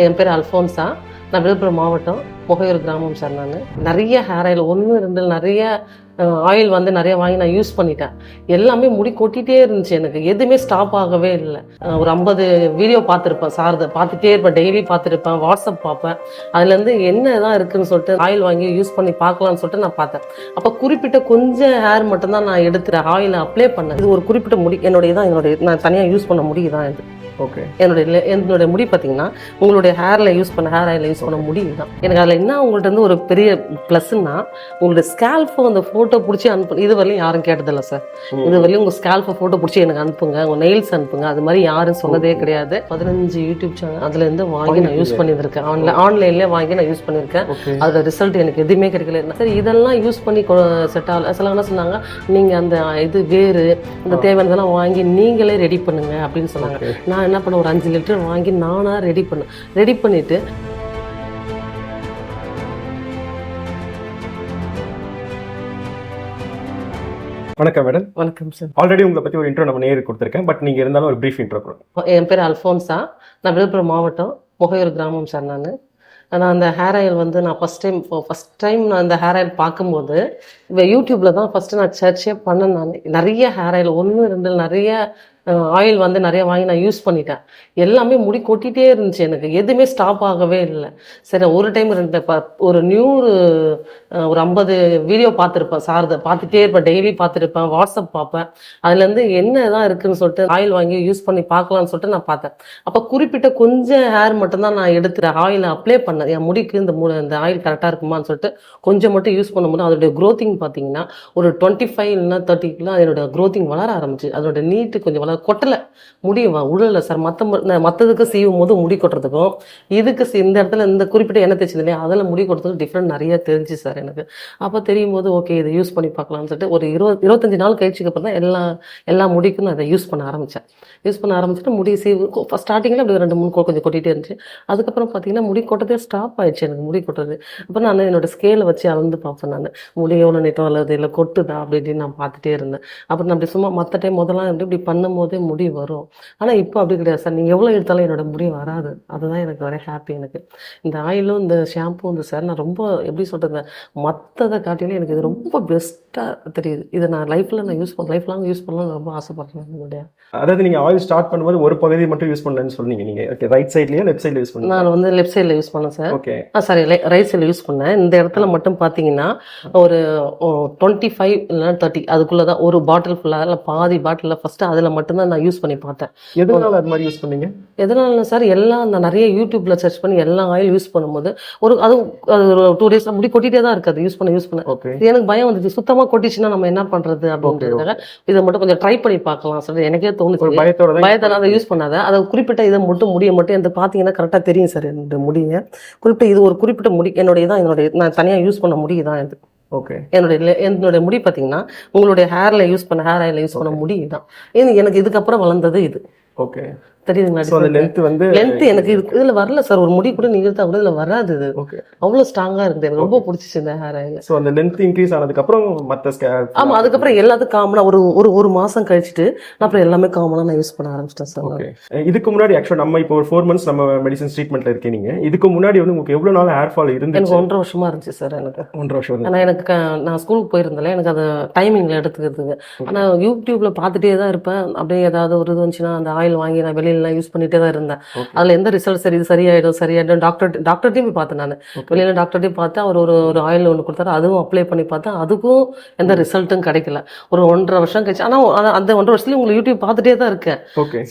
என் பேர் அல்ஃபோன்ஸா. நான் விழுப்புரம் மாவட்டம் புகையூர் கிராமம் சார். நான் நிறைய ஹேர் ஆயில் 1-2 நிறைய ஆயில் வந்து நிறைய வாங்கி நான் யூஸ் பண்ணிட்டேன். எல்லாமே முடி கொட்டிகிட்டே இருந்துச்சு. எனக்கு எதுவுமே ஸ்டாப் ஆகவே இல்லை. ஒரு 50 வீடியோ பார்த்துருப்பேன் சார்தை, பார்த்துட்டே இருப்பேன். டெய்லி பார்த்துருப்பேன், வாட்ஸ்அப் பார்ப்பேன். அதுலேருந்து என்ன தான் இருக்குதுன்னு சொல்லிட்டு ஆயில் வாங்கி யூஸ் பண்ணி பார்க்கலான்னு சொல்லிட்டு நான் பார்த்தேன். அப்போ குறிப்பிட்ட கொஞ்சம் ஹேர் மட்டும்தான் நான் எடுத்துகிற ஆயிலை அப்ளை பண்ணேன். இது ஒரு குறிப்பிட்ட முடி என்னுடைய நான் தனியாக யூஸ் பண்ண முடி தான் இது. ஓகே, என்னுடைய முடி பார்த்தீங்கன்னா உங்களுடைய ஹேர் ஆயில யூஸ் பண்ண முடி தான். எனக்கு அதில் என்ன உங்கள்கிட்ட இருந்து ஒரு பெரிய ப்ளஸ்ன்னா, உங்களுடைய ஸ்கேல்ஃபை அந்த ஃபோட்டோ பிடிச்சி அனுப்பு. இது வரையும் யாரும் கேட்டதில்லை சார். இது வரையும் உங்கள் ஸ்கேல்ஃபை ஃபோட்டோ பிடிச்சி எனக்கு அனுப்புங்க, உங்கள் நெயில்ஸ் அனுப்புங்க, அது மாதிரி யாரும் சொன்னதே கிடையாது. 15 யூடியூப் சேனல் அதுலேருந்து வாங்கி நான் யூஸ் பண்ணியிருக்கேன். ஆன்லைன்லேயே வாங்கி நான் யூஸ் பண்ணியிருக்கேன். அதோட ரிசல்ட் எனக்கு எதுவுமே கிடைக்கல. சரி, இதெல்லாம் யூஸ் பண்ணி செட் ஆகல. சில என்ன சொன்னாங்க, நீங்கள் அந்த இது வேறு அந்த தேவையானதெல்லாம் வாங்கி நீங்களே ரெடி பண்ணுங்க அப்படின்னு சொன்னாங்க. நான் என்ன பண்ண, ஒரு 5 லிட்டர் வாங்கி நானாக ரெடி பண்ணிட்டு வணக்கம் மேடம். வணக்கம் சார். ஆல்ரெடி உங்களை பற்றி ஒரு இன்ட்ரோ நம்ம நேருக்கு கொடுத்துருக்கேன். பட் நீங்கள் இருந்தாலும் ஒரு பிரீஃப் இன்ட்ரோ கொடுங்க. என் பேர் அல்ஃபோன்ஸா. நான் விழுப்புரம் மாவட்டம் புகையூர் கிராமம் சார். நான் அந்த ஹேர் ஆயில் வந்து நான் ஃபஸ்ட் டைம் நான் அந்த ஹேர் ஆயில் பார்க்கும்போது இப்போ யூடியூப்பில் தான் ஃபஸ்ட்டு நான் சர்ச்சே பண்ணேன். நான் நிறைய ஹேர் ஆயில் 1-2 நிறைய ஆயில் வந்து நிறைய வாங்கி நான் யூஸ் பண்ணிட்டேன். எல்லாமே முடி கொட்டிகிட்டே இருந்துச்சு. எனக்கு எதுவுமே ஸ்டாப் ஆகவே இல்லை. சரி, ஒரு டைம் ஒரு 50 வீடியோ பார்த்துருப்பேன் சார்தை, பார்த்துட்டே இருப்பேன். டெய்லி பார்த்துருப்பேன், வாட்ஸ்அப் பார்ப்பேன். அதுலேருந்து என்ன தான் இருக்குதுன்னு சொல்லிட்டு ஆயில் வாங்கி யூஸ் பண்ணி பார்க்கலான்னு சொல்லிட்டு நான் பார்த்தேன். அப்போ குறிப்பிட்ட கொஞ்சம் ஹேர் மட்டும்தான் நான் எடுத்துகிற ஆயிலை அப்ளை பண்ணேன். என் முடிக்கு இந்த ஆயில் கரெக்டாக இருக்குமான்னு சொல்லிட்டு கொஞ்சம் மட்டும் யூஸ் பண்ணும்போது அதோடைய க்ரோத்திங் பார்த்தீங்கன்னா ஒரு 25 இல்லைன்னா 30 அதோட க்ரோத்திங் வளர ஆரம்பிச்சு. அதோட நீட்டு கொஞ்சம் கொட்டலை, முடி உழல சார். மற்றதுக்கு சீவும் போது முடி கொட்டுறதுக்கும் இதுக்கு இந்த இடத்துல இந்த குறிப்பிட்ட எண்ணெய் தேய்ச்சது இல்லையா, அதில் முடி கொட்டுறதுக்கு டிஃப்ரெண்ட் நிறைய தெரிஞ்சு சார் எனக்கு. அப்போ தெரியும் போது ஓகே, இதை யூஸ் பண்ணி பார்க்கலாம்னு சொல்லிட்டு ஒரு 25 நாள் கழிச்சுக்கு அப்புறம் தான் எல்லா முடிக்கும் நான் இதை யூஸ் பண்ண ஆரம்பிச்சிட்டு முடி சீவு ஸ்டார்டிங்கில் அப்படி 2-3 கொஞ்சம் கொட்டிகிட்டே இருந்துச்சு. அதுக்கப்புறம் பார்த்தீங்கன்னா முடி கொட்டதே ஸ்டாப் ஆயிடுச்சு. எனக்கு முடி கொட்டுறது. அப்புறம் நான் என்னோட ஸ்கேலை வச்சு அளந்து பார்ப்பேன். நான் முடி எவ்வளோ நீட்டம் அல்லது இல்லை கொட்டுதா அப்படின்னு நான் பார்த்துட்டே இருந்தேன். அப்புறம் நான் அப்படி சும்மா மற்ற டைம் முதல்லாம் இப்படி பண்ணும்போது முடி வரும். ஆனால் இப்போ அப்படி கிடையாது சார். நீங்கள் எவ்வளோ எடுத்தாலும் என்னோட முடி வராது. அதுதான் எனக்கு வர ஹாப்பி. எனக்கு இந்த ஆயிலும் இந்த ஷாம்பு வந்து சார் நான் ரொம்ப எப்படி சொல்கிறது, மற்றதை காட்டிலும் எனக்கு இது ரொம்ப பெஸ்ட்டாக தெரியுது. இதை நான் லைஃப் லாங் யூஸ் பண்ணலாம்னு ரொம்ப ஆசைப்படுறேன். என்னுடைய அதாவது நீங்கள் ஆயில் ஸ்டார்ட் பண்ணும்போது ஒரு பகுதி மட்டும் யூஸ் பண்ணலன்னு சொன்னீங்க. நீங்கள் ஓகே, ரைட் சைட்லேயே லெஃப்ட் சைடில் யூஸ் பண்ணீங்க? நான் வந்து லெஃப்ட் சைடில் யூஸ் பண்ணேன் சார். ஓகே, சாரி, ரைட் சைடில் யூஸ் பண்ணேன். இந்த இடத்துல மட்டும் பார்த்தீங்கன்னா ஒரு 25 இல்லைன்னா 30 அதுக்குள்ளே தான் ஒரு பாட்டில் ஃபுல்லாக இல்லை பாதி பாட்டிலில் ஃபஸ்ட்டு அதில் மட்டும்தான் நான் யூஸ் பண்ணி பார்த்தேன். எதனால அது மாதிரி யூஸ் பண்ணீங்க? எதனால சார், எல்லாம் நான் நிறைய யூடியூப்ல சர்ச் பண்ணி எல்லா ஆயில் யூஸ் பண்ணும்போது ஒரு 2 days முடி கொட்டிகிட்டே தான் இருக்குது. யூஸ் பண்ண எனக்கு பயம் வந்துச்சு. சுத்தமாக கொட்டிச்சுன்னா நம்ம என்ன பண்ணுறது அப்படின்றதுக்காக இதை மட்டும் கொஞ்சம் ட்ரை பண்ணி பார்க்கலாம் சார். எனக்கே தோணுச்சு. பயத்தோட அதை யூஸ் பண்ணாத, அதை குறிப்பிட்ட இதை முடிய மட்டும் எனக்கு பார்த்தீங்கன்னா கரெக்டாக தெரியும் சார். என்னோட முடிய குறிப்பிட்ட இது ஒரு குறிப்பிட்ட முடி என்னுடைய நான் தனியாக யூஸ் பண்ண முடி தான் இது. ஓகே, என்னுடைய முடி பார்த்தீங்கன்னா உங்களுடைய ஹேர் ஆயில யூஸ் பண்ண முடி தான். எனக்கு இதுக்கப்புறம் வளர்ந்தது இது. ஓகே, தெரியுதுங்களா? லென்த் எனக்கு இதுல வரல சார். ஒரு முடி கூட நிகழ்த்தா கூட இதுல வராது. இது அவ்வளவு ஸ்ட்ராங்கா இருக்குது. எனக்கு ரொம்ப பிடிச்சிச்சு இந்த ஹேர் ஆயில். சோ அந்த லென்த் இன்க்ரீஸ் ஆனதுக்கு அப்புறம் ஆமா, அதுக்கப்புறம் எல்லாத்துக்கும் காமனா ஒரு மாசம் கழிச்சிட்டு நான் அப்புறம் எல்லாமே காமனா நான் யூஸ் பண்ண ஆரம்பிச்சிட்டேன் சார். ஓகே, இதுக்கு முன்னாடி ஆக்சுவலா நம்ம இப்போ ஒரு 4 months நம்ம மெடிசன் ட்ரீட்மெண்ட்ல இருக்கீங்க. இதுக்கு முன்னாடி வந்து உங்களுக்கு எவ்வளவு நாள் ஹேர் ஃபால் இருந்துச்சு? எனக்கு 1.5 வருஷமா இருந்துச்சு சார். எனக்கு 1.5 வருஷம். ஆனா எனக்கு நான் ஸ்கூலுக்கு போயிருந்தேன். எனக்கு அது டைமிங்ல எடுத்துக்கிறதுக்கு. ஆனா யூடியூப்ல பார்த்துட்டே தான் இருப்பேன். அப்படியே ஏதாவது ஒரு இது வந்துச்சுன்னா அந்த ஆயில் வாங்கி நான் வெளியில யூஸ் பண்ணிட்டே தான் இருந்தேன். அதுல எந்த ரிசல்ட் சரி இது சரியாயிடும் டாக்டர்ட்டையும் போய் பார்த்தேன். நான் வெளியில டாக்டர்ட்டையும் பார்த்தேன். அவர் ஒரு ஆயில் ஒன்று கொடுத்தாரு. அதுவும் அப்ளை பண்ணி பார்த்தேன். அதுக்கும் எந்த ரிசல்ட்டும் கிடைக்கல. ஒரு 1.5 வருஷம் கழிச்சு. ஆனா அந்த 1.5 வருஷத்துல உங்களுக்கு யூடியூப் பார்த்துட்டே தான் இருக்கேன்.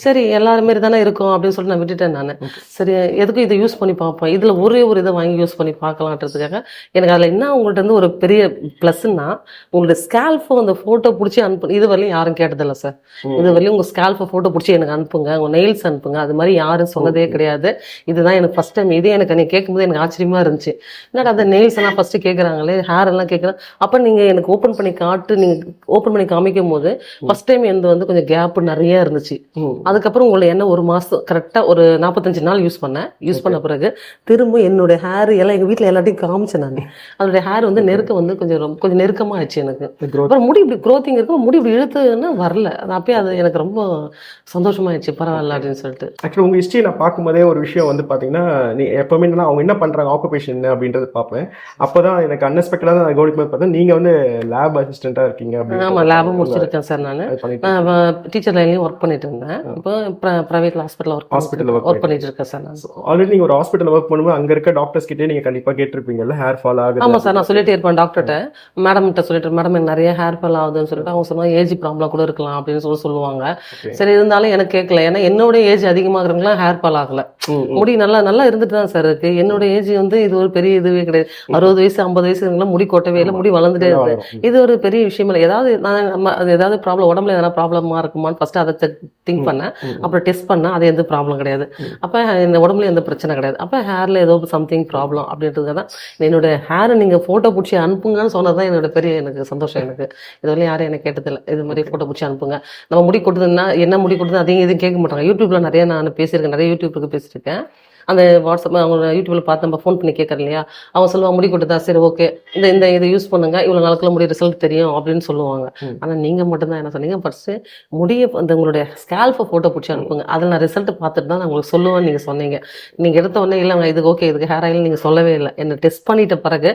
சரி, எல்லாரும் மாரி தானே இருக்கும் அப்படின்னு சொல்லிட்டு நான் விட்டுட்டேன். நான் சரி, எதுக்கும் இதை யூஸ் பண்ணி பார்ப்பேன். இதுல ஒரு இதை வாங்கி யூஸ் பண்ணி பார்க்கலான்றதுக்காக எனக்கு அதுல என்ன உங்கள்கிட்ட இருந்து ஒரு பெரிய பிளஸ்ன்னா, உங்களுடைய ஸ்கேல்ஃபை அந்த போட்டோ பிடிச்சி அனுப்பு. இது வரையும் யாரும் கேட்டதில்லை சார். இது வரையும் உங்க ஸ்கேல்ஃபை போட்டோ பிடிச்சி எனக்கு அனுப்புங்க, உங்க நெயில்ஸ் அனுப்புங்க, அது மாதிரி யாரும் சொன்னதே கிடையாது. இதுதான் எனக்கு ஃபர்ஸ்ட் டைம். இதே எனக்கு நீ கேட்கும்போது எனக்கு ஆச்சரியமா இருந்துச்சு. என்னடா அந்த நெயில்ஸ் எல்லாம் ஃபர்ஸ்ட் கேட்குறாங்களே, ஹேர் எல்லாம் கேட்குறேன். அப்போ நீங்க எனக்கு ஓப்பன் பண்ணி காமிக்கும் போது ஃபர்ஸ்ட் டைம் எந்த வந்து கொஞ்சம் கேப் நிறைய இருந்துச்சு. அதுக்கப்புறம் உங்களை என்ன ஒரு மாசம் கரெக்டா ஒரு 45 நாள் யூஸ் பண்ண பிறகு திரும்ப என்னோட ஹேர் எல்லாம் எங்க வீட்டுல எல்லாத்தையும் காமிச்சேன். நான் அதோட ஹேர் வந்து வந்து கொஞ்சம் நெருக்கமா ஆயிடுச்சு எனக்கு. அப்புறம் முடி இப்படி க்ரோத்திங் இருக்கும், முடி இப்படி இழுத்துன்னா வரல. அது அப்பயே அது எனக்கு ரொம்ப சந்தோஷமாயிடுச்சு. பரவாயில்ல. அப்படின்னு சொல்லிட்டு. ஆக்சுவலி உங்கள் ஹிஸ்ட்ரி நான் பார்க்கும்போதே ஒரு விஷயம் வந்து பார்த்தீங்கன்னா, நீ எப்பவுமே என்னன்னா அவங்க என்ன பண்ணுறாங்க, ஆக்குபேஷன் என்ன அப்படின்றது பார்ப்பேன். அப்போ தான் எனக்கு அன்எக்ஸ்பெக்டடாக நான் கவனிக்கும் போது பார்த்தா நீங்கள் வந்து லேப் அசிஸ்டண்ட்டாக இருக்கீங்க அப்படின்னு. ஆமாம், லேபும் முடிச்சிருக்கேன் சார். நான் டீச்சர் லைன்லையும் ஒர்க் பண்ணிட்டு இருந்தேன். இப்போ ப்ரைவேட் ஹாஸ்பிட்டலில் ஒர்க் பண்ணிட்டு இருக்கேன் சார். நான் ஆல்ரெடி நீங்கள் ஒரு ஹாஸ்பிட்டலில் ஒர்க் பண்ணும்போது அங்கே இருக்க டாக்டர்ஸ் கிட்டே நீங்கள் கண்டிப்பாக கேட்டிருப்பீங்கல்ல, ஹேர் ஃபால் ஆகுது. ஆமாம் சார், நான் சொல்லிட்டே இருப்பேன் டாக்டர்கிட்ட. மேடம்கிட்ட சொல்லிட்டு, மேடம் எனக்கு நிறைய ஹேர் ஃபால் ஆகுதுன்னு சொல்லிட்டு அவங்க சொன்னாங்க, ஏஜ் ப்ராப்ளம் கூட இருக்கலாம் அப்படின்னு சொல்லுவாங்க. சரி, இருந்தாலும் எனக்கு கேட்கல. ஏன்னா என்னோட ஏஜ் அதிகமாகிறவங்களாம் ஹேர் ஃபால் ஆகல, முடி நல்லா நல்லா இருந்துட்டு தான் சார் இருக்கு. என்னோட ஏஜ் வந்து இது ஒரு பெரிய இதுவே கிடையாது. 60 வயசு 50 வயசு முடி கொட்டவே இல்லை, முடி வளர்ந்துட்டே இருக்கு. இது ஒரு பெரிய விஷயம் இல்லை. ஏதாவது ஏதாவது ப்ராப்ளம், உடம்புல எதனா ப்ராப்ளமா இருக்குமான்னு ஃபர்ஸ்ட் அதை திங்க் பண்ணேன். அப்புறம் டெஸ்ட் பண்ணேன், அது எந்த ப்ராப்ளம் கிடையாது. அப்போ இந்த உடம்புல எந்த பிரச்சனை கிடையாது. அப்போ ஹேர்ல ஏதோ சம்திங் ப்ராப்ளம் அப்படின்றதுக்கு தான் என்னோட ஹேரை நீங்க போட்டோ பிடிச்சி அனுப்புங்கன்னு சொன்னதான் என்னோட பெரிய எனக்கு சந்தோஷம். எனக்கு இதுவரையும் யாரும் எனக்கு கேட்டதில்லை, இது மாதிரி போட்டோ பிடிச்சி அனுப்புங்க. நம்ம முடி கொட்டுதுன்னா என்ன முடி கொட்டுது அதையும் எதுவும் கேட்க மாட்டாங்க. யூடியூப்ல நிறைய நான் பேசியிருக்கேன், நிறைய யூடியூப்க்கு பேசியிருக்கேன். அந்த வாட்ஸ்அப் அவங்க யூடியூப்ல பார்த்து நம்ம ஃபோன் பண்ணி கேட்கறேன் இல்லையா, அவங்க சொல்லுவாங்க முடி கொட்டுதா, சரி ஓகே இந்த இதை யூஸ் பண்ணுங்க, இவ்வளோ நாளுக்குள்ள முடி ரிசல்ட் தெரியும் அப்படின்னு சொல்லுவாங்க. ஆனால் நீங்கள் மட்டும்தான் என்ன சொன்னீங்க, ஃபர்ஸ்ட் முடிய அந்த உங்களுடைய ஸ்கேல்ஃபை ஃபோட்டோ பிடிச்சி அனுப்புங்க, அதில் நான் ரிசல்ட் பார்த்துட்டு தான் நான் உங்களுக்கு சொல்லுவேன்னு நீங்கள் சொன்னீங்க. நீங்கள் எடுத்த உடனே இல்லைங்க இதுக்கு ஓகே இதுக்கு ஹேர் ஆயில் நீங்கள் சொல்லவே இல்லை. என்னை டெஸ்ட் பண்ணிட்ட பிறகு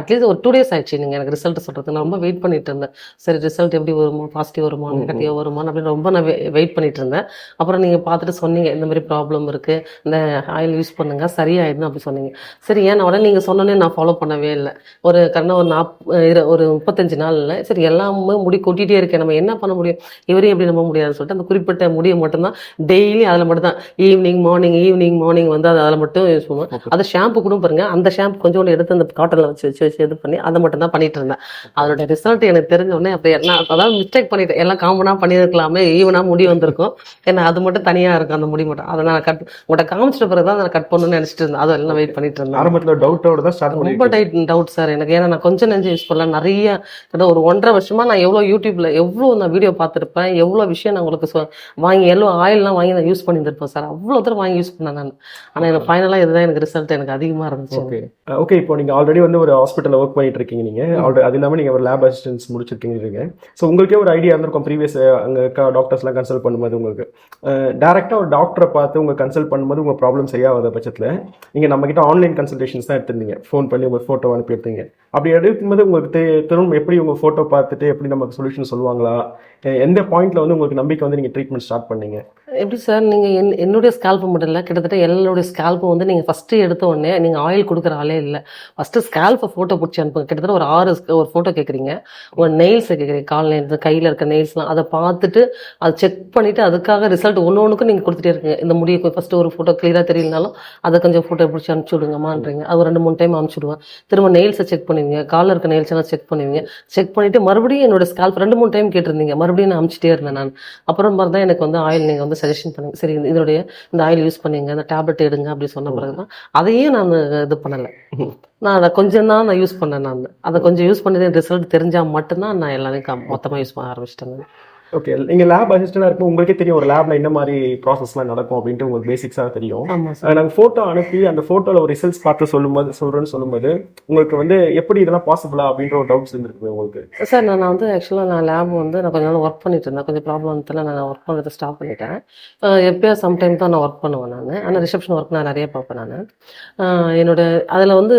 அட்லீஸ்ட் ஒரு 2 days ஆயிடுச்சு நீங்கள் எனக்கு ரிசல்ட் சொல்கிறது. நான் ரொம்ப வெயிட் பண்ணிட்டு இருந்தேன். சரி ரிசல்ட் எப்படி வருமோ, பாசிட்டிவ் வருமா நெகட்டிவ் வருமா அப்படின்னு ரொம்ப நான் வெயிட் பண்ணிட்டு இருந்தேன். அப்புறம் நீங்கள் பார்த்துட்டு சொன்னீங்க இந்த மாதிரி ப்ராப்ளம் இருக்குது, இந்த ஆயில் யூஸ் பண்ணுங்க சரியாயிடும் அப்படி சொன்னீங்க. சரி, ஏன் உடனே நீங்கள் சொன்னோன்னே நான் ஃபாலோ பண்ணவே இல்லை. ஒரு கரெக்டாக ஒரு 35 நாளில் சரி எல்லாமே முடி கொட்டிகிட்டே இருக்கேன், நம்ம என்ன பண்ண முடியும், இவரையும் எப்படி நம்ப முடியாதுன்னு சொல்லிட்டு அந்த குறிப்பிட்ட முடியை மட்டும்தான் டெய்லி அதில் மட்டும் தான் ஈவினிங் மார்னிங் வந்து அதில் மட்டும் யூஸ் பண்ணுவேன். அது ஷாம்பு கூட பாருங்க, அந்த ஷாம்பு கொஞ்சோண்டு எடுத்து அந்த காட்டனில் வச்சு இது பண்ணி அதை மட்டும் தான் பண்ணிட்டு இருந்தேன். அதோட ரிசல்ட் எனக்கு தெரிஞ்ச உடனே அப்படி எல்லாம் அதாவது மிஸ்டேக் பண்ணிட்டேன், எல்லாம் காமனாக பண்ணியிருக்கலாமே, ஈவனாக முடி வந்திருக்கும், ஏன்னா அது மட்டும் தனியாக இருக்கும் அந்த முடி மட்டும். அதை நான் உங்கள்கிட்ட காமிச்சிட்ட பிறகு தான் நான் கட் பண்ணணும்னு நினைச்சிட்டு இருந்தேன். அதெல்லாம் வெயிட் பண்ணிட்டு இருந்தேன். ஆரம்பத்தில் டவுட்டோட தான் ஸ்டார்ட் பண்ணி ரொம்ப டவுட் சார் எனக்கு. ஏன்னா நான் கொஞ்சம் நெஞ்சு யூஸ் பண்ணல, நிறைய ஒரு 1.5 வருஷமா நான் எவ்வளோ யூடியூப்ல எவ்வளோ நான் வீடியோ பார்த்துருப்பேன், எவ்வளோ விஷயம் நான் உங்களுக்கு வாங்கி எவ்வளோ ஆயில்லாம் வாங்கி நான் யூஸ் பண்ணியிருப்பேன் சார், அவ்வளோ தூரம் வாங்கி யூஸ் பண்ணேன் நான். ஆனால் எனக்கு ஃபைனலாக இதுதான் எனக்கு ரிசல்ட் எனக்கு அதிகமாக இருந்துச்சு. ஓகே, இப்போ நீங்கள் ஆல்ரெடி வந்து ஒரு ஹாஸ்பிட்டலில் ஒர்க் பண்ணிட்டு இருக்கீங்க, நீங்கள் ஆல்ரெடி அது இல்லாமல் நீங்கள் ஒரு லேப் அசிஸ்டன்ஸ் முடிச்சிருக்கீங்க. ஸோ உங்களுக்கே ஒரு ஐடியா இருந்திருக்கும் ப்ரீவியஸ் அங்கே இருக்க டாக்டர்ஸ்லாம் கன்சல்ட் பண்ணும்போது உங்களுக்கு டேரெக்டாக ஒரு டாக்டரை பார்த்து உங்கள் கன்சல்ட் பண்ணும்போது உங்கள் ப்ராப்ளம் சரியாகாத பட்சத்தில் நீங்கள் நம்மக்கிட்ட ஆன்லைன் கன்சல்டேஷன்ஸ் தான் எடுத்திருந்தீங்க, ஃபோன் பண்ணி உங்கள் ஃபோட்டோ அனுப்பி எடுத்தீங்க. அப்படி எடுக்கும்போது உங்களுக்கு திரும்ப எப்படி உங்கள் ஃபோட்டோ பார்த்துட்டு எப்படி நமக்கு சொல்யூஷன் சொல்லுவாங்களா, எந்த பாயிண்ட்ல வந்து உங்களுக்கு நம்பிக்கை வந்து நீங்கள் ட்ரீட்மெண்ட் ஸ்டார்ட் பண்ணீங்க? எப்படி சார், நீங்கள் என்னுடைய ஸ்கேல்ப்பு மட்டும் இல்லை, கிட்டத்தட்ட எல்லாருடைய ஸ்கேல்ப்பும் வந்து நீங்கள் ஃபஸ்ட்டு எடுத்த உடனே நீங்கள் ஆயில் கொடுக்குற ஆளே இல்லை. ஃபஸ்ட்டு ஸ்கேல்ப்பை ஃபோட்டோ பிடிச்சி அனுப்புங்க. கிட்டத்தட்ட ஒரு 6 ஃபோட்டோ கேட்குறீங்க, ஒரு நெயில்ஸை கேட்குறீங்க, கால் நெயில்ஸ் கையில் இருக்க நெயில்ஸ்லாம், அதை பார்த்துட்டு அதை செக் பண்ணிவிட்டு அதுக்காக ரிசல்ட் ஒன்றுக்கும் நீங்கள் கொடுத்துட்டே இருக்கீங்க. இந்த முடியை ஃபஸ்ட்டு ஒரு ஃபோட்டோ கிளியராக தெரியலனாலும் அதை கொஞ்சம் ஃபோட்டோ பிடிச்சி அனுப்பிச்சி விடுங்கம்மான்றீங்க. அது ஒரு 2-3 டைம் அனுப்பிச்சுடுவேன். திரும்ப நெயில்ஸை செக் பண்ணுவீங்க, காலில் இருக்க நெயில்ஸ் எல்லாம் செக் பண்ணுவீங்க. செக் பண்ணிவிட்டு மறுபடியும் என்னோட ஸ்கேல்ப் 2-3 டைம் கேட்டிருந்தீங்க, மறுபடியும் நான் அனுப்பிச்சிட்டே இருந்தேன் நான். அப்புறம் மாதிரி தான் எனக்கு வந்து ஆயில் நீங்கள் வந்து சஜஷன் பண்ணுங்க, சரி இதனுடைய இந்த ஆயில் யூஸ் பண்ணுங்க, இந்த டேப்லெட் எடுங்க அப்படி சொன்ன பிறகுதான் அதையும் நான் இது பண்ணலை. நான் அதை கொஞ்சம் தான் நான் யூஸ் பண்ணேன். நான் அதை கொஞ்சம் யூஸ் பண்ணி ரிசல்ட் தெரிஞ்சால் மட்டும்தான் நான் எல்லாரையும் மொத்தமாக யூஸ் பண்ண ஆரம்பிச்சிட்டேன். ஓகே, நீங்கள் லேப் அசிஸ்டண்டாக இருக்கும் உங்களுக்கே தெரியும் ஒரு லேப்ல என்ன மாதிரி ப்ராசஸ்லாம் நடக்கும் அப்படின்ட்டு உங்களுக்கு பேசிக்ஸாக தெரியும். நாங்கள் ஃபோட்டோ அனுப்பி அந்த ஃபோட்டோவில் ஒரு ரிசல்ட்ஸ் பார்த்து சொல்லும்போது உங்களுக்கு வந்து எப்படி இதெல்லாம் பாசிபிளா அப்படின்ற ஒரு டவுட்ஸ் இருந்திருக்கு உங்களுக்கு? சார் நான் வந்து ஆக்சுவலாக நான் லேப் வந்து நான் கொஞ்ச நாள் ஒர்க் பண்ணிட்டு இருந்தேன், கொஞ்சம் ப்ராப்ளம் வந்துல நான் ஒர்க் பண்ணுறதை ஸ்டாப் பண்ணிட்டேன். எப்போயோ சம்டைம் தான் நான் ஒர்க் பண்ணுவேன் நான், ஆனால் ரிசப்ஷன் ஒர்க் நான் நிறைய பார்ப்பேன் நான். என்னோட அதில் வந்து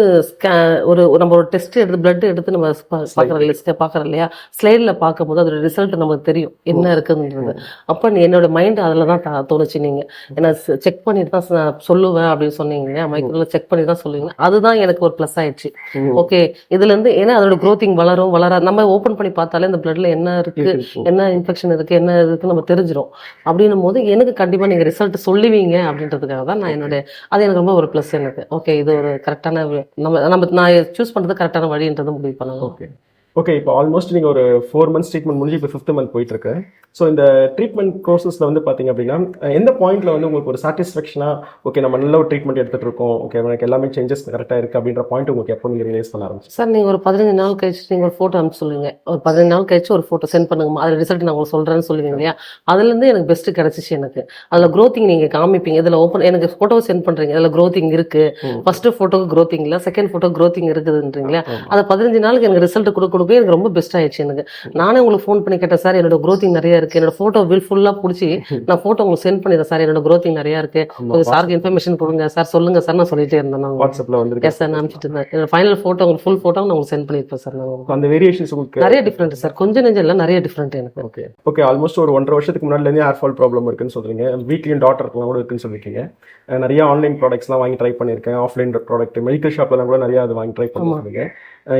நம்ம ஒரு டெஸ்ட் எடுத்து பிளட் எடுத்து நம்ம பார்க்குறோம் இல்லையா, ஸ்லைடில் பார்க்கும்போது அதோட ரிசல்ட் நமக்கு தெரியும் என்ன இருக்குதுன்றது. அப்போ என்னோட மைண்ட் அதில் தான் தோணுச்சு. நீங்கள் என்ன செக் பண்ணிட்டு தான் சொல்லுவேன் அப்படின்னு சொன்னீங்க இல்லையா, மைக்ரோவில் செக் பண்ணி தான் சொல்லுவீங்க, அதுதான் எனக்கு ஒரு ப்ளஸ் ஆயிடுச்சு. ஓகே, இதுலேருந்து ஏன்னா அதோட க்ரோத்திங் வளராது, நம்ம ஓப்பன் பண்ணி பார்த்தாலே இந்த பிளட்ல என்ன இருக்கு, என்ன இன்ஃபெக்ஷன் இருக்கு, என்ன இருக்குன்னு நம்ம தெரிஞ்சிடும். அப்படின்னும் போது எனக்கு கண்டிப்பாக நீங்கள் ரிசல்ட் சொல்லுவீங்க அப்படின்றதுக்காக தான் நான் அது எனக்கு ரொம்ப ஒரு ப்ளஸ் எனக்கு. ஓகே, இது ஒரு கரெக்டான நான் சூஸ் பண்ணுறது கரெக்டான வழின்றது முடிவு பண்ணலாம். ஓகே, இப்போ ஆல்மோஸ்ட் நீங்கள் ஒரு 4 months ட்ரீட்மெண்ட் முடிஞ்சு இப்போ 5th month போயிட்டு இருக்கு. ஸோ இந்த ட்ரீட்மெண்ட் ப்ரோசஸில் வந்து பார்த்தீங்க அப்படின்னா எந்த பாயிண்ட்ல வந்து உங்களுக்கு ஒரு சாட்டிஸ்ஃபேக்ஷனாக ஓகே நம்ம நல்ல ஒரு ட்ரீட்மெண்ட் எடுத்துகிட்டு இருக்கோம், ஓகே எனக்கு எல்லாமே சேஞ்சஸ் கரெக்டாக இருக்குது அப்படின்ற பாயிண்ட் உங்களுக்கு எப்போ நீங்கள் ரிலைஸ் பண்ண ஆரம்பிச்சு? சார் நீங்கள் ஒரு 15 நாள் கழிச்சு நீங்கள் ஒரு ஃபோட்டோ அனுப்பிச்சு சொல்லுங்கள், ஒரு 15 நாள் கழிச்சு ஒரு ஃபோட்டோ சென்ட் பண்ணுங்கம்மா, அதில் ரிசல்ட் நான் உங்களுக்கு சொல்கிறேன்னு சொல்லுவீங்க இல்லையா, அதுலேருந்து எனக்கு பெஸ்ட்டு கிடச்சிச்சு. எனக்கு அதில் க்ரோத்திங் நீங்கள் காமிப்பீங்க, இதில் எனக்கு ஃபோட்டோ சென்ட் பண்ணுறீங்க, அதில் க்ரோத்திங் இருக்குது, ஃபஸ்ட்டு ஃபோட்டோக்கு க்ரோத்திங் இல்லை, செகண்ட் ஃபோட்டோ க்ரோத்திங் இருக்குதுன்றீங்களா, அதை 15 நாளுக்கு எனக்கு ரிசல்ட் கொடுக்க போக எனக்கு ரொம்ப பெஸ்ட் ஆயிடுச்சு எனக்கு. நானே உங்களுக்கு ஃபோன் பண்ணி கேட்டேன், சார் என்னோட க்ரோத்திங் நிறைய இருக்கு, என்னோட ஃபோட்டோ ஃபுல்லாக பிடிச்சி நான் ஃபோட்டோ உங்களுக்கு சென்ட் பண்ணிடுறேன் சார், என்னோட க்ரோத்திங் நிறைய இருக்கு, கொஞ்சம் சாருக்கு இன்ஃபர்மேஷன் கொடுங்க சார், சொல்லுங்க சார் நான் சொல்லிட்டே இருந்தேன். நான் வாட்ஸ்அப்ல வந்து எஸ் சார் நான் அனுப்பிச்சிட்டு இருந்தேன். என்னோட ஃபைனல் ஃபோட்டோ உங்களுக்கு ஃபுல் ஃபோட்டோ நான் உங்களுக்கு சென்ட் பண்ணியிருப்பேன் சார். நான் அந்த வேரியேஷன்ஸ் உங்களுக்கு நிறைய டிஃப்ரெண்ட் சார், கொஞ்சம் நெஞ்சம் இல்லை, நிறைய டிஃப்ரெண்ட் எனக்கு. Okay okay. ஆல்மோஸ்ட் ஒரு 1.5 வருஷத்துக்கு முன்னாடிலேருந்து ஹேர் ஃபால் ப்ராப்ளம் இருக்குன்னு சொல்றீங்க. வீட்லயும் டாக்டர்லாம் கூட இருக்குன்னு சொல்லிருக்கீங்க. நிறைய ஆன்லைன் ப்ராடக்ட்ஸ்லாம் வாங்கி ட்ரை பண்ணியிருக்கேன். ஆஃப்லைன் ப்ராடக்ட் மெடிக்கல் ஷாப்லாம் கூட நிறைய அது வாங்கி ட்ரை பண்ணிருக்கீங்க.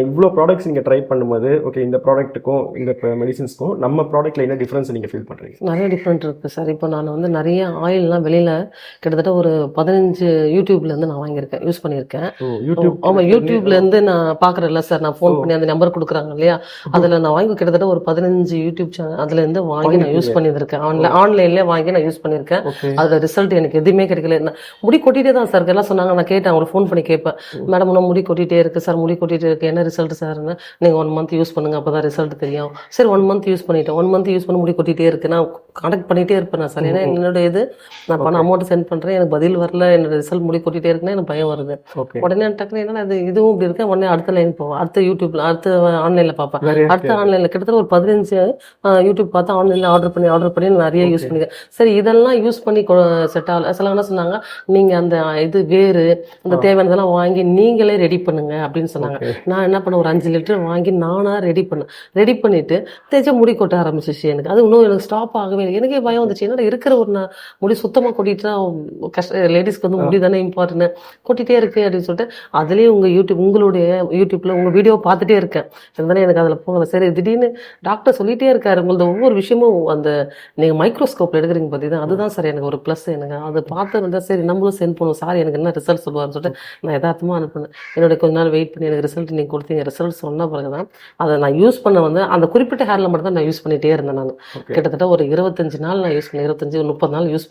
இவ்வளோ ப்ராடக்ட்ஸ் நீங்கள் ட்ரை பண்ணும்போது ஓகே இந்த ப்ராடக்ட்டுக்கும் இந்த மெடிசின்ஸ்க்கும் நம்ம ப்ராடக்ட்ல என்ன டிஃப்ரென்ஸ் நீங்கள் ஃபீல் பண்ணுறீங்க? நிறைய டிஃப்ரெண்ட் இருக்குது சார். இப்போ நான் வந்து நிறைய ஆயில்லாம் வெளியில் கிட்டத்தட்ட ஒரு 15 யூடியூப்லேருந்து நான் வாங்கியிருக்கேன், யூஸ் பண்ணியிருக்கேன். ஆமாம், யூடியூப்லேருந்து நான் பார்க்குறேன்ல சார், நான் ஃபோன் பண்ணி அந்த நம்பர் கொடுக்குறாங்க இல்லையா, அதில் நான் வாங்கி கிட்டத்தட்ட ஒரு 15 யூடியூப் சேனல் அதுலேருந்து வாங்கி நான் யூஸ் பண்ணியிருக்கேன். ஆன்லைன்லேயே வாங்கி நான் யூஸ் பண்ணியிருக்கேன். அதில் ரிசல்ட் எனக்கு எதுவுமே கிடைக்கல. முடி கொட்டிகிட்டே தான் சார் எல்லாம் சொன்னாங்க. நான் கேட்டேன், அவங்களை ஃபோன் பண்ணி கேட்பேன், மேடம் இன்னும் முடி கொட்டிகிட்டே இருக்குது சார், முடி கொட்டிகிட்டே இருக்குது, என்ன ரிசல்ட் சார்னு. நீங்கள் 1 மந்த் யூஸ் பண்ணுங்க, அப்போ தான் ரிசல்ட் தெரியும். சரி 1 மந்த் யூஸ் பண்ணிட்டேன். 1 மந்த் யூஸ் பண்ணி முடி கொட்டிகிட்டே இருக்கு. நான் கான்டாக்ட் பண்ணிகிட்டே இருப்பேன் நான் சார். ஏன்னா என்னோட இது நான் பணம் அமௌண்ட் சென்ட் பண்ணுறேன், எனக்கு பதில் வரல, என்னோட ரிசல்ட் முடி கொட்டிகிட்டே இருக்குன்னா எனக்கு பயம் வருது. உடனே டக்குனு என்ன அது இதுவும் இப்படி இருக்கு, உடனே அடுத்த லைன் போவேன், அடுத்த யூடியூப்ல அடுத்த ஆன்லைனில் பார்ப்பேன். அடுத்த ஆன்லைனில் கிட்டத்தட்ட ஒரு 15 யூடியூப் பார்த்து ஆன்லைனில் ஆர்டர் பண்ணி நிறைய யூஸ் பண்ணிக்கிறேன். சரி இதெல்லாம் யூஸ் பண்ணி செட் ஆகல. சில என்ன சொன்னாங்க, நீங்கள் அந்த இது வேறு அந்த தேவையானதெல்லாம் வாங்கி நீங்களே ரெடி பண்ணுங்க அப்படின்னு சொன்னாங்க. நான் என்ன பண்ண, ஒரு 5 லிட்டர் வாங்கி நானாக ரெடி பண்ணிட்டு தேய்ச்சா முடி கொட்ட ஆரம்பிச்சிச்சு எனக்கு. அது இன்னும் எனக்கு ஸ்டாப் ஆகவே இல்லை. எனக்கே பயம் வந்துச்சு, என்னடா இருக்கிற ஒரு முடி சுத்தமாக கொட்டிட்டுனா லேடிஸ்க்கு வந்து முடி தானே இம்பார்ட்டன்ட், கொட்டிகிட்டே இருக்கு அப்படின்னு சொல்லிட்டு அதுலேயே உங்களுடைய யூடியூப்ல உங்கள் வீடியோ பார்த்துட்டே இருக்கேன். இருந்தாலும் எனக்கு அதில் போகல. சரி திடீர்னு டாக்டர் சொல்லிகிட்டே இருக்காரு, உங்களது ஒவ்வொரு விஷயமும் அந்த நீங்கள் மைக்ரோஸ்கோப்பில் எடுக்கிறீங்க பார்த்தீங்கன்னா அதுதான் சார் எனக்கு ஒரு ப்ளஸ். எனக்கு அதை பார்த்து இருந்தால் சரி நம்மளும் சென்ட் பண்ணுவோம் சார், எனக்கு என்ன ரிசல்ட் சொல்லுவார்னு சொல்லிட்டு நான் யதார்த்தமாக அனுப்புனேன். என்னுடைய கொஞ்ச நாள் வெயிட் பண்ணி எனக்கு ரிசல்ட் நீங்கள் கொடுத்தீங்க. ரிசல்ட் சொன்ன பிறகு தான் அதை நான் யூஸ் பண்ண வந்து அந்த குறிப்பிட்ட ஹேரில் மட்டும் தான் நான் யூஸ் பண்ணிகிட்டே இருந்தேன். நான் கிட்டத்தட்ட ஒரு 25 நாள் நான் யூஸ் பண்ணேன், 25-30 நாள் யூஸ்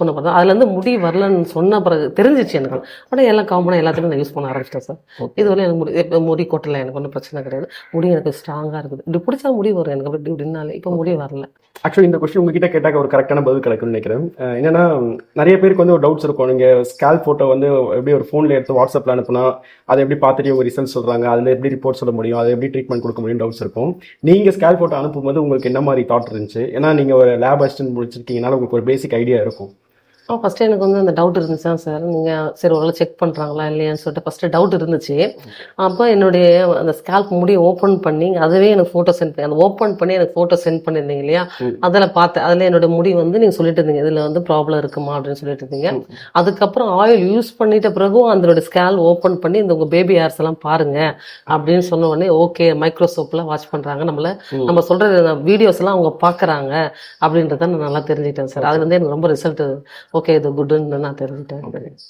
பண்ண பிறகு அதுலேருந்து முடி வரலன்னு சொன்ன பிறகு தெரிஞ்சிச்சு எனக்கு. ஆனால் எல்லாம் காமனாக எல்லாத்தையும் நான் யூஸ் பண்ண ஆரம்பிச்சிட்டேன் சார். இதுவரை எனக்கு முடி கொட்டலை, எனக்கு ஒன்றும் பிரச்சனை கிடையாது. முடி எனக்கு ஸ்ட்ராங்காக இருக்குது. இப்படி பிடிச்சா முடி வரும் எனக்கு, அப்படி இப்படின்னாலே இப்போ முடி வரல. ஆக்சுவலி இந்த கொஸ்டின் உங்ககிட்ட கேட்டாக்க ஒரு கரெக்டான பதில் கிடைக்கும்னு நினைக்கிறேன். என்னன்னா நிறைய பேருக்கு வந்து ஒரு டவுட்ஸ் இருக்கும். நீங்கள் ஸ்கேல் ஃபோட்டோ வந்து எப்படி ஒரு ஃபோனில் எடுத்து வாட்ஸ்அப்பில் அனுப்புனா அதை எப்படி பார்த்துட்டு உங்கள் ரிசல்ட் சொல்கிறாங்க, அதில் எப்படி ரிப்போர்ட் சொல்ல முடியும், அதை எப்படி ட்ரீட்மெண்ட் கொடுக்க முடியும் டவுட்ஸ் இருக்கும். நீங்கள் ஸ்கேல் ஃபோட்டோ அனுப்பும்போது உங்களுக்கு என்ன மாதிரி தாட் இருந்துச்சு? ஏன்னா நீங்கள் ஒரு லேப் அசிஸ்டன்ட் முடிச்சிருக்கீங்கனால உங்களுக்கு ஒரு பேசிக் ஐடியா இருக்கும். ஃபஸ்ட்டு எனக்கு வந்து அந்த டவுட் இருந்துச்சா சார், நீங்கள் சரி ஓரளவு செக் பண்ணுறாங்களா இல்லையான்னு சொல்லிட்டு ஃபஸ்ட்டு டவுட் இருந்துச்சு. அப்போ என்னுடைய அந்த ஸ்கேல்ப் முடியை ஓப்பன் பண்ணி அதுவே எனக்கு ஃபோட்டோ சென்ட் பண்ணி அந்த ஓப்பன் பண்ணி எனக்கு ஃபோட்டோ சென்ட் பண்ணியிருந்தீங்க இல்லையா, அதில் பார்த்தேன். அதில் என்னோட முடி வந்து நீங்கள் சொல்லிட்டு இருந்தீங்க இதில் வந்து ப்ராப்ளம் இருக்குமா அப்படின்னு சொல்லிட்டு இருந்தீங்க. அதுக்கப்புறம் ஆயில் யூஸ் பண்ணிட்ட பிறகும் அதனோட ஸ்கேல் ஓப்பன் பண்ணி இந்த உங்கள் பேபி ஹேர்ஸ் எல்லாம் பாருங்க அப்படின்னு சொன்ன உடனே ஓகே மைக்ரோஸ்கோப்பில் வாட்ச் பண்ணுறாங்க, நம்ம சொல்கிற வீடியோஸ் எல்லாம் அவங்க பார்க்குறாங்க அப்படின்றத நான் நல்லா தெரிஞ்சுக்கிட்டேன் சார். அது வந்து எனக்கு ரொம்ப ரிசல்ட் ஓகே இது குட்னு நான் தெரிஞ்சுட்டேன்.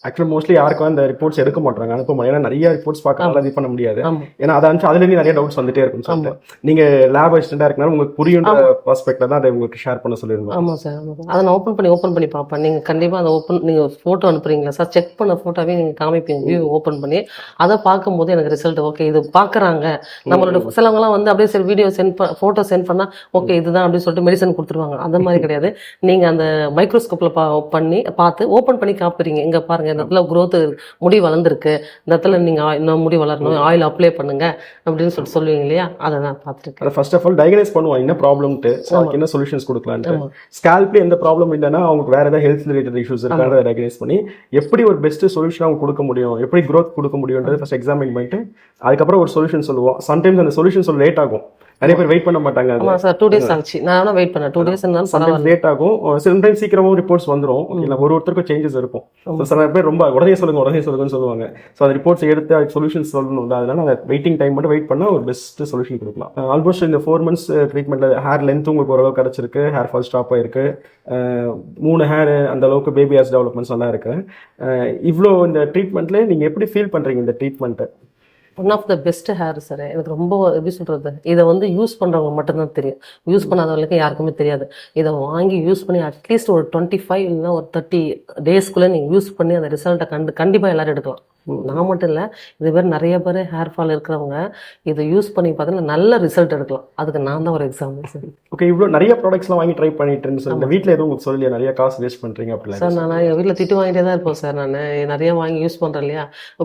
ஆக்சுவலி மோஸ்ட்லி யாருக்கும் அந்த ரிப்போர்ட்ஸ் எடுக்க மாட்டாங்க, அனுப்ப மாட்டாங்க. ஏன்னா நிறைய ரிப்போர்ட்ஸ் பார்க்க இது பண்ண முடியாது. ஏன்னா அதை அனுப்பிச்சு அதுலேருந்து நிறைய டவுட்ஸ் வந்துட்டே இருக்கும் சார். நீங்க லேப் அசிஸ்டண்டா இருக்கனால உங்களுக்கு புரியுன்ற பர்ஸ்பெக்ட்ல தான் அதை உங்களுக்கு ஷேர் பண்ண சொல்லிருந்தோம். ஆமாம் சார், ஆமாம் சார். அதை நான் ஓப்பன் பண்ணி பார்ப்பேன். நீங்கள் கண்டிப்பாக அதை நீங்கள் ஃபோட்டோ அனுப்புறீங்களா சார், செக் பண்ண ஃபோட்டோவே நீங்கள் காமிப்பீங்க வியூ ஓப்பன் பண்ணி. அதை பார்க்கும்போது எனக்கு ரிசல்ட் ஓகே இது பார்க்குறாங்க. நம்மளோட சிலவங்கலாம் வந்து அப்படியே சரி வீடியோ ஃபோட்டோ சென்ட் பண்ணால் ஓகே இதுதான் அப்படின்னு சொல்லிட்டு மெடிசன் கொடுத்துருவாங்க. அந்த மாதிரி கிடையாது. நீங்கள் அந்த மைக்ரோஸ்கோப்பில் பண்ணி பார்த்து ஓப்பன் பண்ணி காப்பிடுறீங்க. இங்கே பாருங்கள் இந்த இடத்துல க்ரோத் முடி வளர்ந்துருக்கு, இந்த இடத்துல நீங்கள் இன்னும் முடி வளரணும், ஆயில் அப்ளை பண்ணுங்க அப்படின்னு சொல்லுவீங்க இல்லையா, அதை நான் பார்த்துருக்கேன். ஃபர்ஸ்ட் ஆஃப் ஆல் டயக்னைஸ் பண்ணுவோம் என்ன ப்ராப்ளம்ட்டு, என்ன சொல்யூஷன்ஸ் கொடுக்கலான்ட்டு. ஸ்கேல்ப்ல எந்த ப்ராப்ளம் இல்லைன்னா அவங்களுக்கு வேற ஏதாவது ஹெல்த் ரிலேட்டட் இஷ்யூஸ் இருக்கான்றதை டயக்னைஸ் பண்ணி எப்படி ஒரு பெஸ்ட் சொல்யூஷன் அவங்க கொடுக்க முடியும், எப்படி க்ரோத் கொடுக்க முடியும்ன்றது ஃபர்ஸ்ட் எக்ஸாமின் பண்ணிட்டு அதுக்கப்புறம் ஒரு சொல்யூஷன் சொல்லுவோம். சம்டைம்ஸ் அந்த சொல்யூஷன் சொல்ல லேட் ஆகும், நிறைய பேர் வெயிட் பண்ண மாட்டாங்க. ஆமா சார் 2 days ஆச்சு, நான் வெயிட் பண்ணேன். 2 days இருந்தாலும் லேட் ஆகும். சம்டைம்ஸ் சீக்கிரமாவும் ரிப்போர்ட்ஸ் வந்துடும். இல்லை ஒருத்தருக்கும் சேஞ்சஸ் இருக்கும். சில பேர் ரொம்ப உடனே சொல்லுங்கன்னு சொல்லுவாங்க. ஸோ அந்த ரிப்போர்ட்ஸ் எடுத்து அதுக்கு சொல்யூஷன்ஸ் சொல்லணும். அதனால அந்த வெயிட்டிங் டைம் மட்டும் வெயிட் பண்ணால் ஒரு பெஸ்ட் சொல்யூஷன் கொடுக்கலாம். ஆல்மோஸ்ட் இந்த 4 months ட்ரீட்மெண்ட்ல ஹேர் லென்த் உங்களுக்கு ஓரளவு கிடைச்சிருக்கு, ஹேர் ஃபால் ஸ்டாப் ஆயிருக்கு, 3 ஹேர் அந்த அளவுக்கு பேபி ஹேர்ஸ் டெவலப்மெண்ட்ஸ் நல்லா இருக்கு. இவ்வளோ இந்த ட்ரீட்மெண்ட்ல நீங்க எப்படி ஃபீல் பண்றீங்க இந்த ட்ரீட்மெண்ட்டை? One of the best hair sir. எனக்கு ரொம்ப எப்படி சொல்கிறது, இதை வந்து யூஸ் பண்ணுறவங்க மட்டும்தான் தெரியும், யூஸ் பண்ணாதவங்களுக்கு யாருக்குமே தெரியாது. இதை வாங்கி யூஸ் பண்ணி அட்லீஸ்ட் ஒரு 25 இல்லைன்னா ஒரு 30 daysக்குள்ளே நீங்கள் யூஸ் பண்ணி அந்த ரிசல்ட்டை கண்டிப்பாக எல்லோரும் எடுக்கலாம். நான் மட்டும் இல்லை, இது பேர் நிறைய பேர் ஹேர் ஃபால் இருக்கிறவங்க இதை யூஸ் பண்ணி பார்த்தீங்கன்னா நல்ல ரிசல்ட் எடுக்கலாம். அதுக்கு நான் தான் ஒரு எக்ஸாம்பிள் சார். ஓகே, இவ்வளோ நிறைய ப்ராடக்ட்ஸ்லாம் வாங்கி ட்ரை பண்ணிட்டு சார், இந்த வீட்டில் எதுவும் உங்களுக்கு சொல்லலையா நிறைய காசு வேஸ்ட் பண்ணுறீங்க அப்படிலாம்? சார் நான் எங்கள் வீட்டில் திட்டு வாங்கிட்டே தான் இருப்பேன் சார். நான் நிறைய வாங்கி யூஸ் பண்ணுறேன் இல்லையா,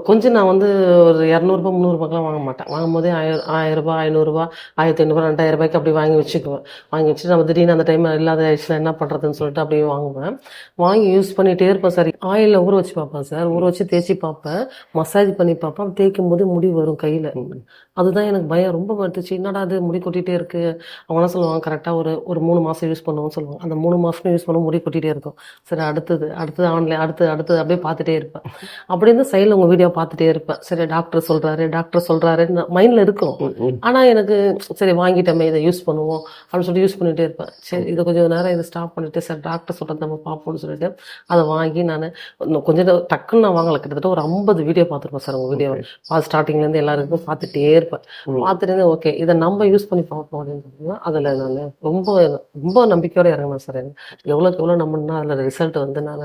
கொஞ்சம் நான் வந்து ஒரு 200 300 வாங்க மாட்டேன். வாங்கும் போதே 1000 ரூபாய் 500 ரூபாய் 1500 2000 ரூபாய்க்கு அப்படி வாங்கி வச்சுக்குவேன். வாங்கி வச்சுட்டு நம்ம திடீர்னு அந்த டைம் இல்லாத ஆயிடுச்சுன்னா என்ன பண்ணுறதுன்னு சொல்லிட்டு அப்படியே வாங்குவேன். வாங்கி யூஸ் பண்ணிகிட்டே இருப்பேன் சார். ஆயிலில் ஊற வச்சு பார்ப்பேன் சார், ஊற வச்சு தேய்ச்சி பார்ப்பேன், மசாஜ் பண்ணி பார்ப்பேன். தேய்க்கும் போது முடி வரும் கையில். அதுதான் எனக்கு பயம் ரொம்ப படுத்துச்சு. என்னடா அது முடி கொட்டிகிட்டே இருக்கு. அவங்களாம் சொல்லுவாங்க கரெக்டாக ஒரு 3 மாதம் யூஸ் பண்ணுவோம்னு சொல்லுவாங்க. அந்த 3 மாதம் யூஸ் பண்ண முடி கொட்டிகிட்டே இருக்கும். சரி அடுத்தது ஆன்லைன் அடுத்தது அப்படியே பார்த்துட்டே இருப்பேன். அப்படி இருந்து சைடில் உங்கள் வீடியோ பார்த்துட்டே இருப்பேன். சரி டாக்டர் சொல்கிறாருன்னு மைண்டில் இருக்கும். ஆனால் எனக்கு சரி வாங்கிட்டோமே இதை யூஸ் பண்ணுவோம் அப்படின்னு சொல்லிட்டு யூஸ் பண்ணிகிட்டே இருப்பேன். சரி இதை கொஞ்சம் நேரம் இதை ஸ்டாப் பண்ணிவிட்டு சார் டாக்டர் சொல்கிறது நம்ம பார்ப்போம்னு சொல்லிட்டு அதை வாங்கி நான் கொஞ்சம் டக்குன்னு நான் வாங்கலை. கிட்டத்தட்ட ஒரு 50 வீடியோ பார்த்துருப்பேன் சார். உங்கள் வீடியோ ஸ்டார்டிங்லேருந்து எல்லாருக்கும் பார்த்துட்டே இருப்பேன். பார்த்துட்டு ஓகே இதை நம்ம யூஸ் பண்ணி பார்ப்போம் அப்படின்னு அதில் நான் ரொம்ப நம்பிக்கையோட இறங்கினேன் சார். எவ்வளோக்கு எவ்வளோ நம்பினா அதில் ரிசல்ட் வந்து நான்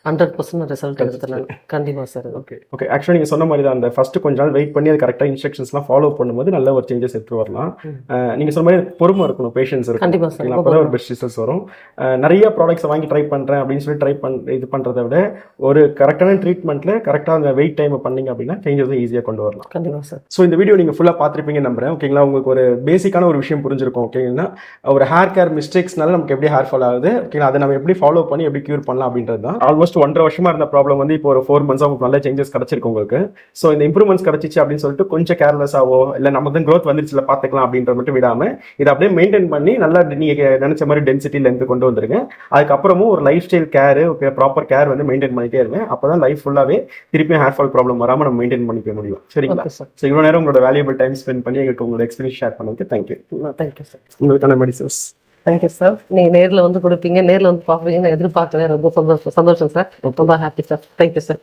100% ரிசல்ட் எடுத்துட்டேன் கண்டிப்பாக சார். ஓகே ஓகே, ஆக்சுவலாக நீங்கள் சொன்ன மாதிரி தான் அந்த ஃபர்ஸ்ட் கொஞ்ச நாள் வெயிட் பண்ணி அது கரெக்டாக இன்ஸ்ட்ரக்ஷன்ஸ்லாம் ஃபாலோ பண்ணும்போது நல்ல ஒரு சேஞ்சஸ் எடுத்து வரலாம். நீங்கள் சொன்ன மாதிரி பொறுமை இருக்கணும், பேஷன்ஸ் இருக்கும். கண்டிப்பாக சார். அப்போ தான் ஒரு பெஸ்ட் ரிசல்ட்ஸ் வரும். நிறைய ப்ராடக்ட்ஸை வாங்கி ட்ரை பண்ணுறேன் அப்படின்னு சொல்லி இது பண்ணுறத விட ஒரு கரெக்டான ட்ரீட்மெண்ட்டில் கரெக்டாக அந்த வெயிட் டைம் பண்ணீங்க அப்படின்னா சேஞ்சஸும் ஈஸியாக கொண்டு வரலாம். கண்டிப்பாக சார். ஸோ இந்த வீடியோ நீங்கள் ஃபுல்லாக பார்த்துருப்பீங்கன்னு நம்புறேன். ஓகேங்களா, உங்களுக்கு ஒரு பேசிக்கான ஒரு விஷயம் புரிஞ்சிருக்கும். ஓகேங்களா, ஒரு ஹேர் கேர் மிஸ்டேக்ஸ்னால நமக்கு எப்படி ஹேர் ஃபால் ஆகுது, ஓகேங்களா, அதை நம்ம எப்படி ஃபாலோ பண்ணி எப்படி கியூர் பண்ணலாம் அப்படின்றது தான். ஆல்மோஸ்ட் 1.5 வருஷமா இருந்த ப்ராப்ளம் வந்து இப்போ ஒரு 4 months உங்களுக்கு நல்ல சேஞ்சஸ் கிடைச்சிருக்கு உங்களுக்கு. ஸோ இந்த இம்ப்ரூவ்மெண்ட்ஸ் கிடைச்சிச்சு அப்படின்னு சொல்லிட்டு கொஞ்சம் கேர்லெஸ்ஸாவோ இல்லை நமக்கு தான் க்ரோத் வந்துருச்சுல பார்த்துக்கலாம் அப்படின்ற மட்டும் விடாமல் இதை அப்படியே மெயின்டைன் பண்ணி நல்லா நீங்கள் நினைச்ச மாதிரி டென்சிட்டி லென்த் கொண்டு வந்துருங்க. அதுக்கப்புறமும் ஒரு life style care, okay, proper care வந்து மெயின்டைன் பண்ணிட்டே இருங்க. அப்போ தான் லைஃப் ஃபுல்லாகவே திருப்பியும் ஹேர் ஃபால் ப்ராப்ளம் வராமல் நம்ம மெயின்டைன் பண்ணிக்க முடியும். சரிங்களா? ஸோ இவ்வளோ நேரம் உங்களோட வேல்யூபிள் டைம் ஸ்பெண்ட் பண்ணி எங்களுக்கு உங்களோட எக்ஸ்பீரியன்ஸ் ஷேர் பண்ணதுக்கு தேங்க்யூ. Thank you sir. உங்களுக்கான மெடிசன்ஸ். Thank you sir. நீங்கள் நேரில் வந்து கொடுப்பீங்க, நேரில் வந்து பார்ப்பீங்கன்னு எதிர்பார்க்கல. ரொம்ப சந்தோஷம் சார். ரொம்ப ஹாப்பி சார். Thank you sir.